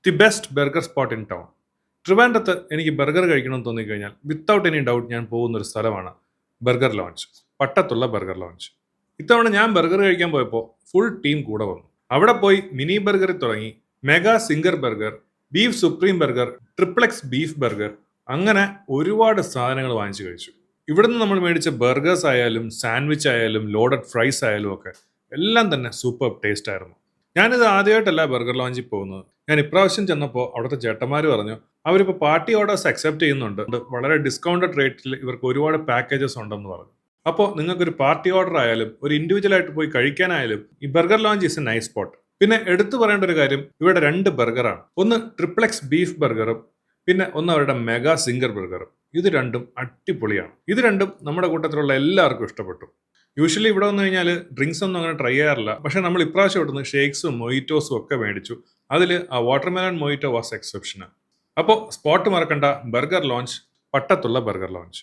The best burger spot in town. ട്രിവാൻഡ്രത്ത് എനിക്ക് burger കഴിക്കണമെന്ന് തോന്നിക്കഴിഞ്ഞാൽ വിത്തൗട്ട് എനി ഡൗട്ട് ഞാൻ പോകുന്ന ഒരു സ്ഥലമാണ് ബർഗർ ലോഞ്ച്. പട്ടത്തുള്ള ബർഗർ ലോഞ്ച്. ഇത്തവണ ഞാൻ ബർഗർ കഴിക്കാൻ പോയപ്പോൾ ഫുൾ ടീം കൂടെ വന്നു. അവിടെ പോയി മിനി ബർഗറിൽ തുടങ്ങി mega singer burger, beef supreme burger, triplex beef burger, അങ്ങനെ ഒരുപാട് സാധനങ്ങൾ വാങ്ങിച്ചു കഴിച്ചു. ഇവിടുന്ന് നമ്മൾ മേടിച്ച ബർഗേഴ്സ് ആയാലും സാൻഡ്വിച്ച് ആയാലും ലോഡഡ് ഫ്രൈസ് ആയാലും ഒക്കെ എല്ലാം തന്നെ സൂപ്പർ ടേസ്റ്റ് ആയിരുന്നു. ഞാനിത് ആദ്യമായിട്ടല്ല ബർഗർ ലോഞ്ചിൽ പോകുന്നത്. ഞാൻ ഇപ്രാവശ്യം ചെന്നപ്പോൾ അവിടുത്തെ ചേട്ടന്മാർ പറഞ്ഞു അവരിപ്പോൾ പാർട്ടി ഓർഡേഴ്സ് അക്സെപ്റ്റ് ചെയ്യുന്നുണ്ട്, വളരെ ഡിസ്കൗണ്ടഡ് റേറ്റിൽ ഇവർക്ക് ഒരുപാട് പാക്കേജസ് ഉണ്ടെന്ന് പറഞ്ഞു. അപ്പോൾ നിങ്ങൾക്കൊരു പാർട്ടി ഓർഡർ ആയാലും ഒരു ഇൻഡിവിജ്വൽ ആയിട്ട് പോയി കഴിക്കാനായാലും ഈ burger launch is A nice spot. പിന്നെ എടുത്തു പറയേണ്ട ഒരു കാര്യം, ഇവിടെ 2 ബർഗറാണ്. ഒന്ന് ട്രിപ്ലെക്സ് ബീഫ് ബർഗറും പിന്നെ ഒന്ന് അവരുടെ മെഗാ സിംഗർ ബർഗറും. ഇത് രണ്ടും അടിപൊളിയാണ്. ഇത് രണ്ടും നമ്മുടെ കൂട്ടത്തിലുള്ള എല്ലാവർക്കും ഇഷ്ടപ്പെട്ടു. യൂഷ്വലി ഇവിടെ വന്നു കഴിഞ്ഞാൽ ഡ്രിങ്ക്സ് ഒന്നും അങ്ങനെ ട്രൈ ചെയ്യാറില്ല. പക്ഷെ നമ്മൾ ഇപ്രാവശ്യം ഇവിടുന്ന് ഷേക്സും മൊയ്റ്റോസും ഒക്കെ മേടിച്ചു. അതിൽ ആ വാട്ടർമെലൺ മൊയ്റ്റോ വാസ് എക്സെപ്ഷണൽ. അപ്പോൾ സ്പോട്ട് മറക്കണ്ട, ബർഗർ ലോഞ്ച്, പട്ടത്തുള്ള ബർഗർ ലോഞ്ച്.